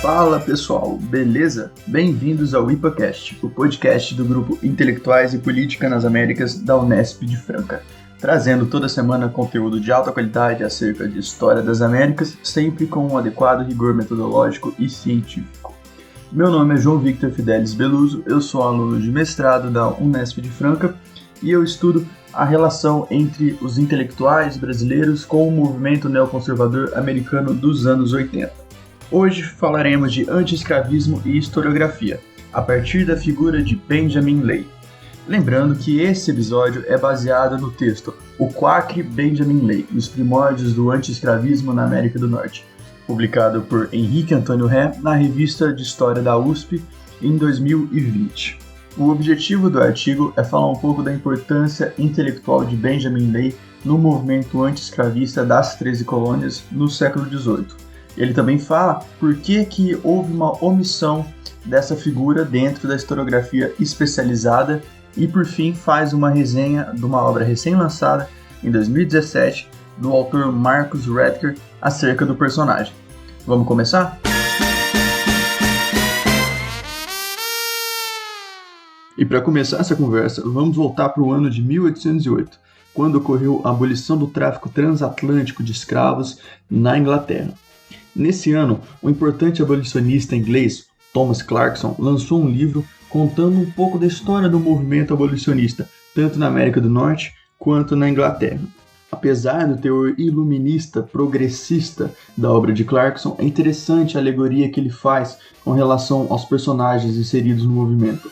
Fala pessoal, beleza? Bem-vindos ao IPAcast, o podcast do grupo Intelectuais e Política nas Américas da Unesp de Franca, trazendo toda semana conteúdo de alta qualidade acerca de história das Américas, sempre com um adequado rigor metodológico e científico. Meu nome é João Victor Fidelis Beluso, eu sou aluno de mestrado da Unesp de Franca e eu estudo a relação entre os intelectuais brasileiros com o movimento neoconservador americano dos anos 80. Hoje falaremos de anti-escravismo e historiografia, a partir da figura de Benjamin Ley. Lembrando que esse episódio é baseado no texto O Quacre Benjamin Ley, os primórdios do anti-escravismo na América do Norte, publicado por Henrique Antônio Ré na Revista de História da USP em 2020. O objetivo do artigo é falar um pouco da importância intelectual de Benjamin Ley no movimento anti-escravista das 13 colônias no século XVIII. Ele também fala por que houve uma omissão dessa figura dentro da historiografia especializada e, por fim, faz uma resenha de uma obra recém-lançada em 2017 do autor Marcus Rediker acerca do personagem. Vamos começar? E para começar essa conversa, vamos voltar para o ano de 1808, quando ocorreu a abolição do tráfico transatlântico de escravos na Inglaterra. Nesse ano, o importante abolicionista inglês Thomas Clarkson lançou um livro contando um pouco da história do movimento abolicionista, tanto na América do Norte quanto na Inglaterra. Apesar do teor iluminista progressista da obra de Clarkson, é interessante a alegoria que ele faz com relação aos personagens inseridos no movimento.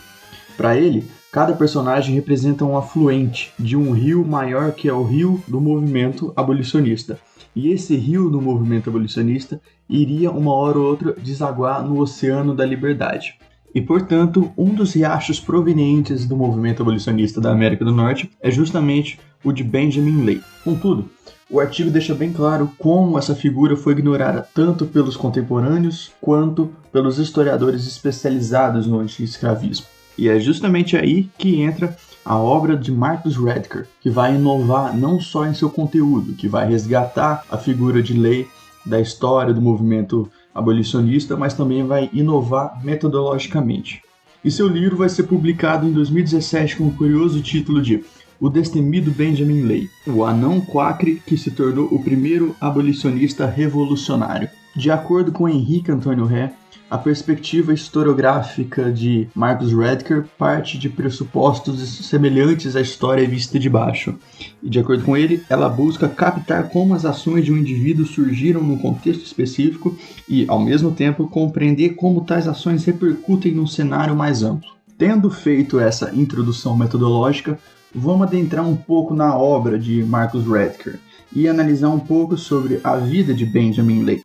Para ele, cada personagem representa um afluente de um rio maior que é o rio do movimento abolicionista. E esse rio do movimento abolicionista iria uma hora ou outra desaguar no Oceano da Liberdade. E, portanto, um dos riachos provenientes do movimento abolicionista da América do Norte é justamente o de Benjamin Ley. Contudo, o artigo deixa bem claro como essa figura foi ignorada tanto pelos contemporâneos quanto pelos historiadores especializados no anti-escravismo. E é justamente aí que entra a obra de Marcus Rediker, que vai inovar não só em seu conteúdo, que vai resgatar a figura de Ley da história do movimento abolicionista, mas também vai inovar metodologicamente. E seu livro vai ser publicado em 2017 com o curioso título de O Destemido Benjamin Ley, o anão quacre que se tornou o primeiro abolicionista revolucionário. De acordo com Henrique Antônio Ré, a perspectiva historiográfica de Marcus Rediker parte de pressupostos semelhantes à história vista de baixo. E, de acordo com ele, ela busca captar como as ações de um indivíduo surgiram num contexto específico e, ao mesmo tempo, compreender como tais ações repercutem num cenário mais amplo. Tendo feito essa introdução metodológica, vamos adentrar um pouco na obra de Marcus Rediker e analisar um pouco sobre a vida de Benjamin Ley.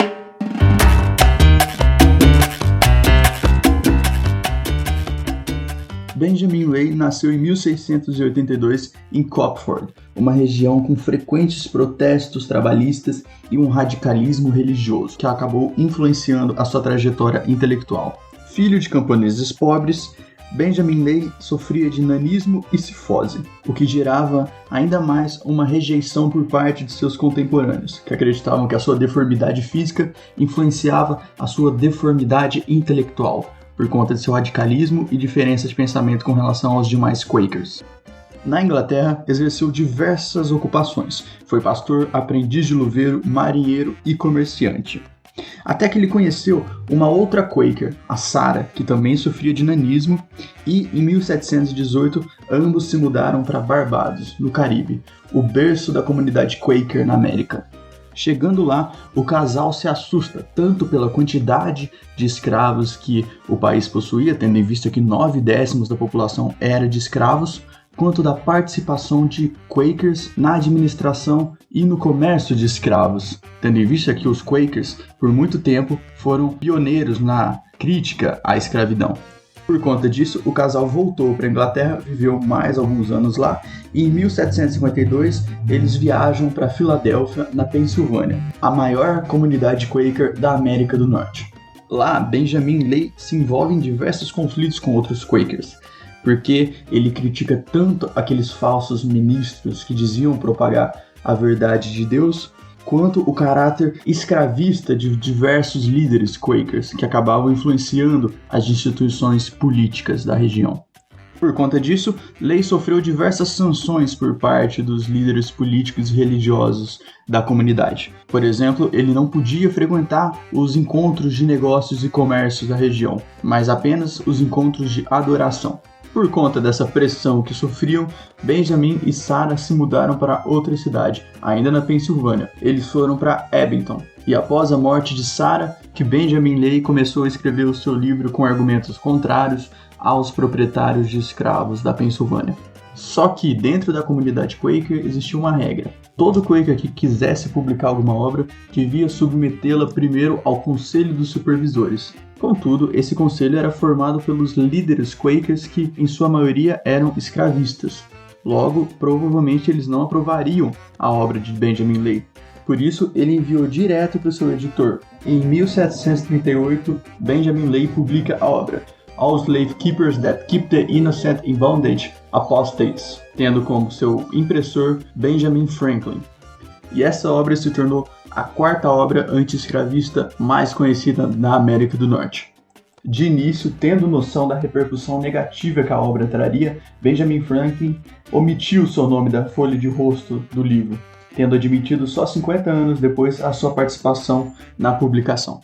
Benjamin Ley nasceu em 1682 em Copford, uma região com frequentes protestos trabalhistas e um radicalismo religioso, que acabou influenciando a sua trajetória intelectual. Filho de camponeses pobres, Benjamin Ley sofria de nanismo e cifose, o que gerava ainda mais uma rejeição por parte de seus contemporâneos, que acreditavam que a sua deformidade física influenciava a sua deformidade intelectual, por conta de seu radicalismo e diferença de pensamento com relação aos demais Quakers. Na Inglaterra, exerceu diversas ocupações. Foi pastor, aprendiz de luveiro, marinheiro e comerciante. Até que ele conheceu uma outra Quaker, a Sarah, que também sofria de nanismo, e em 1718 ambos se mudaram para Barbados, no Caribe, o berço da comunidade Quaker na América. Chegando lá, o casal se assusta tanto pela quantidade de escravos que o país possuía, tendo em vista que 9/10 da população era de escravos, quanto da participação de Quakers na administração e no comércio de escravos, tendo em vista que os Quakers, por muito tempo, foram pioneiros na crítica à escravidão. Por conta disso, o casal voltou para a Inglaterra, viveu mais alguns anos lá, e em 1752 eles viajam para Filadélfia, na Pensilvânia, a maior comunidade Quaker da América do Norte. Lá, Benjamin Ley se envolve em diversos conflitos com outros Quakers, porque ele critica tanto aqueles falsos ministros que diziam propagar a verdade de Deus, quanto o caráter escravista de diversos líderes Quakers que acabavam influenciando as instituições políticas da região. Por conta disso, Lay sofreu diversas sanções por parte dos líderes políticos e religiosos da comunidade. Por exemplo, ele não podia frequentar os encontros de negócios e comércios da região, mas apenas os encontros de adoração. Por conta dessa pressão que sofriam, Benjamin e Sarah se mudaram para outra cidade, ainda na Pensilvânia. Eles foram para Abington. E após a morte de Sarah, que Benjamin Lay começou a escrever o seu livro com argumentos contrários aos proprietários de escravos da Pensilvânia. Só que dentro da comunidade Quaker existia uma regra. Todo Quaker que quisesse publicar alguma obra devia submetê-la primeiro ao Conselho dos Supervisores. Contudo, esse conselho era formado pelos líderes Quakers que, em sua maioria, eram escravistas. Logo, provavelmente eles não aprovariam a obra de Benjamin Lay. Por isso, ele enviou direto para o seu editor. Em 1738, Benjamin Lay publica a obra All Slave Keepers That Keep the Innocent in Bondage, Apostates, tendo como seu impressor Benjamin Franklin. E essa obra se tornou a quarta obra anti-escravista mais conhecida na América do Norte. De início, tendo noção da repercussão negativa que a obra traria, Benjamin Franklin omitiu seu nome da folha de rosto do livro, tendo admitido só 50 anos depois a sua participação na publicação.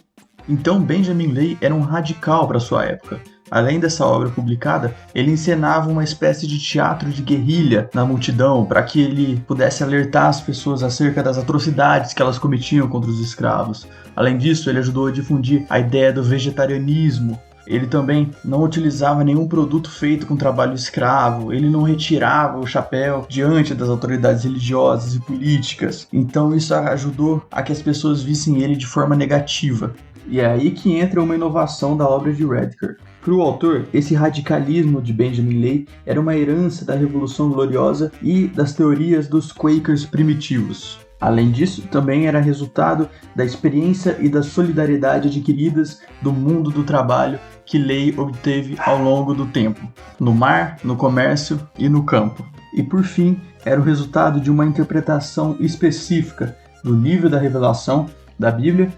Então Benjamin Lay era um radical para sua época. Além dessa obra publicada, ele encenava uma espécie de teatro de guerrilha na multidão para que ele pudesse alertar as pessoas acerca das atrocidades que elas cometiam contra os escravos. Além disso, ele ajudou a difundir a ideia do vegetarianismo. Ele também não utilizava nenhum produto feito com trabalho escravo, ele não retirava o chapéu diante das autoridades religiosas e políticas. Então isso ajudou a que as pessoas vissem ele de forma negativa. E é aí que entra uma inovação da obra de Redcar. Para o autor, esse radicalismo de Benjamin Lay era uma herança da Revolução Gloriosa e das teorias dos Quakers primitivos. Além disso, também era resultado da experiência e da solidariedade adquiridas do mundo do trabalho que Lay obteve ao longo do tempo, no mar, no comércio e no campo. E por fim, era o resultado de uma interpretação específica do livro da Revelação da Bíblia,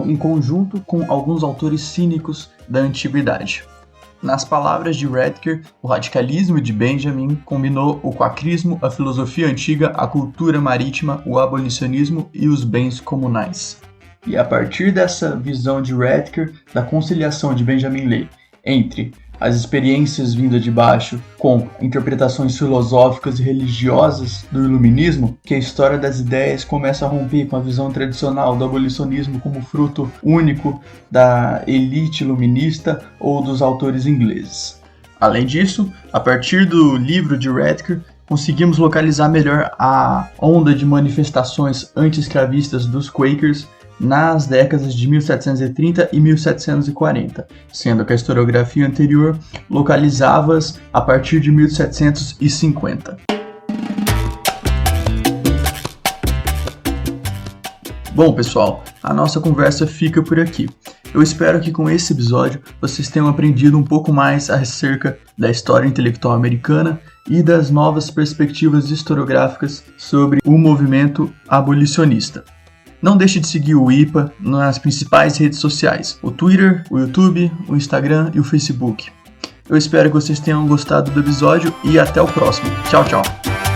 em conjunto com alguns autores cínicos da antiguidade. Nas palavras de Redcar, o radicalismo de Benjamin combinou o quakrismo, a filosofia antiga, a cultura marítima, o abolicionismo e os bens comunais. E a partir dessa visão de Redcar, da conciliação de Benjamin Lay entre as experiências vindas de baixo com interpretações filosóficas e religiosas do iluminismo, que a história das ideias começa a romper com a visão tradicional do abolicionismo como fruto único da elite iluminista ou dos autores ingleses. Além disso, a partir do livro de Redcar, conseguimos localizar melhor a onda de manifestações anti-escravistas dos Quakers nas décadas de 1730 e 1740, sendo que a historiografia anterior localizava-as a partir de 1750. Bom, pessoal, a nossa conversa fica por aqui. Eu espero que com esse episódio vocês tenham aprendido um pouco mais acerca da história intelectual americana e das novas perspectivas historiográficas sobre o movimento abolicionista. Não deixe de seguir o IPA nas principais redes sociais, o Twitter, o YouTube, o Instagram e o Facebook. Eu espero que vocês tenham gostado do episódio e até o próximo. Tchau, tchau!